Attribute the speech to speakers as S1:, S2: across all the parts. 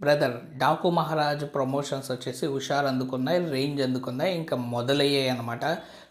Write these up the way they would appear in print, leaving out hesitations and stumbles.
S1: Brother 'Daaku Maharaj' promotions వచ్చేసి హుషారు అందుకున్నాయి, range అందుకున్నాయి, ఇంకా మొదలయ్యాయి అనమాట.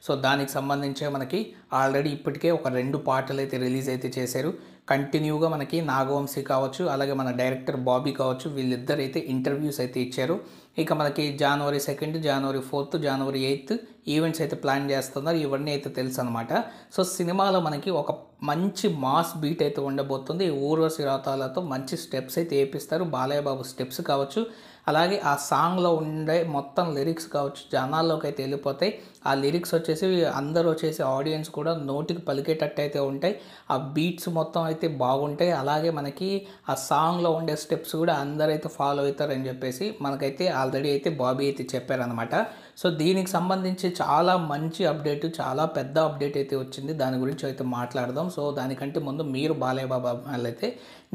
S1: సో దానికి సంబంధించే మనకి ఆల్రెడీ ఇప్పటికే ఒక 2 పాటలు అయితే రిలీజ్ అయితే చేశారు. కంటిన్యూగా మనకి నాగవంశీ కావచ్చు, అలాగే మన డైరెక్టర్ బాబీ కావచ్చు, వీళ్ళిద్దరైతే ఇంటర్వ్యూస్ అయితే ఇచ్చారు. ఇక మనకి జనవరి 2, జనవరి 4, జనవరి 8 ఈవెంట్స్ అయితే ప్లాన్ చేస్తున్నారు. ఇవన్నీ అయితే తెలుసు అనమాట. సో సినిమాలో మనకి ఒక మంచి మాస్ బీట్ అయితే ఉండబోతుంది. ఊర్వశి రాతాలతో మంచి స్టెప్స్ అయితే వేపిస్తారు. బాలయ్య బాబు స్టెప్స్ కావచ్చు, అలాగే ఆ సాంగ్లో ఉండే మొత్తం లిరిక్స్ కావచ్చు జనాల్లోకి అయితే వెళ్ళిపోతాయి. ఆ లిరిక్స్ వచ్చేసి అందరూ వచ్చేసి ఆడియన్స్ కూడా నోటికి పలికేటట్టు అయితే ఉంటాయి. ఆ బీట్స్ మొత్తం అయితే బాగుంటాయి. అలాగే మనకి ఆ సాంగ్లో ఉండే స్టెప్స్ కూడా అందరైతే ఫాలో అవుతారని చెప్పేసి మనకైతే ఆల్రెడీ అయితే బాబీ అయితే చెప్పారనమాట. సో దీనికి సంబంధించి చాలా మంచి అప్డేట్, చాలా పెద్ద అప్డేట్ అయితే వచ్చింది. దాని గురించి అయితే మాట్లాడదాం. సో దానికంటే ముందు మీరు బాలయ్య బాబు అభిమానులైతే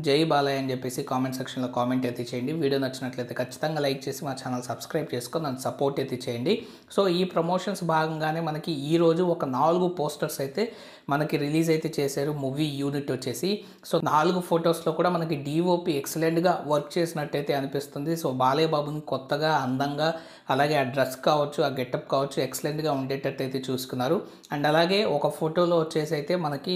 S1: జై బాలయ్య అని చెప్పేసి కామెంట్ సెక్షన్లో కామెంట్ అయితే చేయండి. వీడియో నచ్చినట్లయితే ఖచ్చితంగా లైక్ చేసి మా ఛానల్ సబ్స్క్రైబ్ చేసుకొని నన్ను సపోర్ట్ అయితే చేయండి. సో ఈ ప్రమోషన్స్ భాగంగానే మనకి ఈరోజు ఒక 4 పోస్టర్స్ అయితే మనకి రిలీజ్ అయితే చేశారు మూవీ యూనిట్ వచ్చేసి. సో 4 ఫొటోస్లో కూడా మనకి డిఓపి ఎక్సలెంట్గా వర్క్ చేసినట్టయితే అనిపిస్తుంది. సో బాలయ్య బాబుని కొత్తగా, అందంగా, అలాగే ఆ డ్రెస్ కావచ్చు, ఆ గెటప్ కావచ్చు ఎక్సలెంట్గా ఉండేటట్టు అయితే చూసుకున్నారు. అండ్ అలాగే ఒక ఫోటోలో వచ్చేసి అయితే మనకి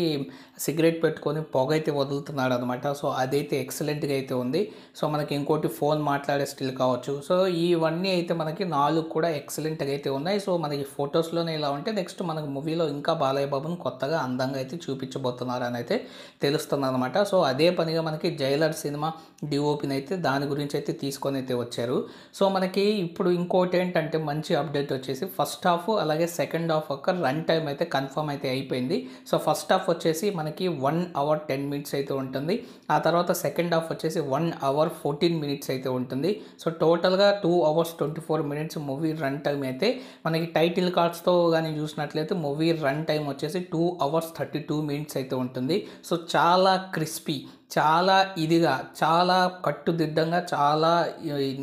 S1: సిగరెట్ పెట్టుకొని పొగ అయితే వదులుతున్నాడు అనమాట. సో అదైతే ఎక్సలెంట్గా అయితే ఉంది. సో మనకి ఇంకోటి ఫోన్ మాట్లాడే స్టిల్ కావచ్చు. సో ఇవన్నీ అయితే మనకి 4 కూడా ఎక్సలెంట్గా అయితే ఉన్నాయి. సో మనకి ఫొటోస్లోనే ఇలా ఉంటే నెక్స్ట్ మనకి మూవీలో ఇంకా బాలయ్య బాబుని కొత్తగా అందంగా అయితే చూపించబోతున్నారు అని అయితే తెలుస్తుంది అనమాట. సో అదే పనిగా మనకి జైలర్ సినిమా డిఓపిని అయితే దాని గురించి అయితే తీసుకొని అయితే వచ్చారు. సో మనకి ఇప్పుడు ఇంకోటి ఏంటంటే మంచి అప్డేట్ వచ్చేసి ఫస్ట్ హాఫ్ అలాగే సెకండ్ హాఫ్ ఒక రన్ టైం అయితే కన్ఫర్మ్ అయితే అయిపోయింది. సో ఫస్ట్ హాఫ్ వచ్చేసి మనకి 1 అవర్ 10 మినిట్స్ అయితే ఉంటుంది. ఆ తర్వాత సెకండ్ హాఫ్ వచ్చేసి 1 అవర్ 14 మినిట్స్ అయితే ఉంటుంది. సో టోటల్గా 2 hours 24 minutes movie run time అయితే మనకి టైటిల్ కార్డ్స్తో కానీ చూసినట్లయితే మూవీ రన్ టైం వచ్చేసి 2 అవర్స్ 32 మినిట్స్ అయితే ఉంటుంది. సో చాలా క్రిస్పీ, చాలా ఇదిగా, చాలా కట్టుదిడ్డంగా, చాలా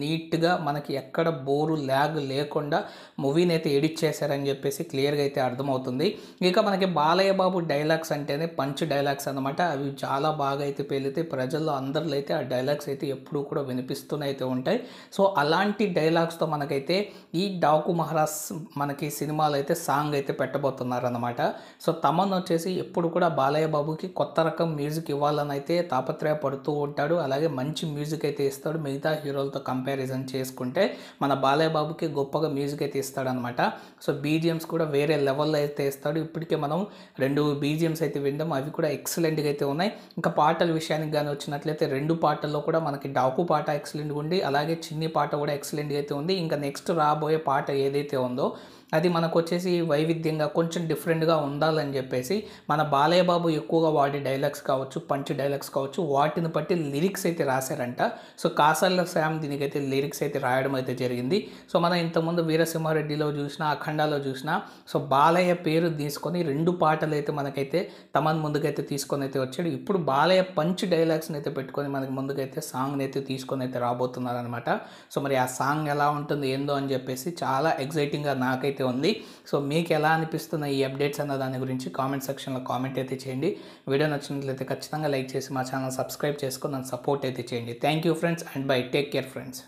S1: నీట్గా మనకి ఎక్కడ బోరు ల్యాగ్ లేకుండా మూవీని అయితే ఎడిట్ చేశారని చెప్పేసి క్లియర్గా అయితే అర్థమవుతుంది. ఇక మనకి బాలయ్య బాబు డైలాగ్స్ అంటేనే పంచ్ డైలాగ్స్ అనమాట. అవి చాలా బాగా అయితే పేలితే ప్రజల్లో అందరిలో అయితే ఆ డైలాగ్స్ అయితే ఎప్పుడూ కూడా వినిపిస్తూనే అయితే ఉంటాయి. సో అలాంటి డైలాగ్స్తో మనకైతే ఈ డాకు మహారాజ్ మనకి సినిమాలో అయితే సాంగ్ అయితే పెట్టబోతున్నారు అనమాట. సో తమన్ వచ్చేసి ఎప్పుడు కూడా బాలయ్య బాబుకి కొత్త రకం మ్యూజిక్ ఇవ్వాలని అయితే తాపత్రయపడుతూ ఉంటాడు. అలాగే మంచి మ్యూజిక్ అయితే ఇస్తాడు. మిగతా హీరోలతో కంపారిజన్ చేసుకుంటే మన బాలయ్య బాబుకి గొప్పగా మ్యూజిక్ అయితే ఇస్తాడనమాట. సో బీజిఎమ్స్ కూడా వేరే లెవెల్లో అయితే ఇస్తాడు. ఇప్పటికే మనం 2 బీజిఎమ్స్ అయితే విందాం. అవి కూడా ఎక్సలెంట్గా అయితే ఉన్నాయి. ఇంకా పాటల విషయానికి కానీ వచ్చినట్లయితే 2 పాటల్లో కూడా మనకి డాకు పాట ఎక్సలెంట్గా ఉంది, అలాగే చిన్ని పాట కూడా ఎక్సలెంట్గా అయితే ఉంది. ఇంకా నెక్స్ట్ రాబోయే పాట ఏదైతే ఉందో అది మనకు వచ్చేసి వైవిధ్యంగా కొంచెం డిఫరెంట్గా ఉండాలని చెప్పేసి మన బాలయ్య బాబు ఎక్కువగా వాడే డైలాగ్స్ కావచ్చు, పంచ్ డైలాగ్స్ కావచ్చు, వాటిని బట్టి లిరిక్స్ అయితే రాశారంట. సో కాసర్ల శ్యామ్ దీనికైతే లిరిక్స్ అయితే రాయడం అయితే జరిగింది. సో మనం ఇంతకుముందు వీరసింహారెడ్డిలో చూసినా, అఖండాలో చూసినా సో బాలయ్య పేరు తీసుకొని 2 పాటలు అయితే మనకైతే తమన్ ముందుకైతే తీసుకొని అయితే వచ్చాడు. ఇప్పుడు బాలయ్య పంచ్ డైలాగ్స్ని అయితే పెట్టుకొని మనకి ముందుకైతే సాంగ్ని అయితే తీసుకొని అయితే రాబోతున్నారు అనమాట. సో మరి ఆ సాంగ్ ఎలా ఉంటుంది ఏందో అని చెప్పేసి చాలా ఎగ్జైటింగ్గా నాకైతే ఉంది. సో మీకు ఎలా అనిపిస్తున్న ఈ అప్డేట్స్ అన్న దాని గురించి కామెంట్ సెక్షన్లో కామెంట్ అయితే చేయండి. వీడియో నచ్చినట్లయితే ఖచ్చితంగా లైక్ చేసి మా ఛానల్ సబ్స్క్రైబ్ చేసుకొని నన్ను సపోర్ట్ అయితే చేయండి. Thank you friends and by. Take care friends.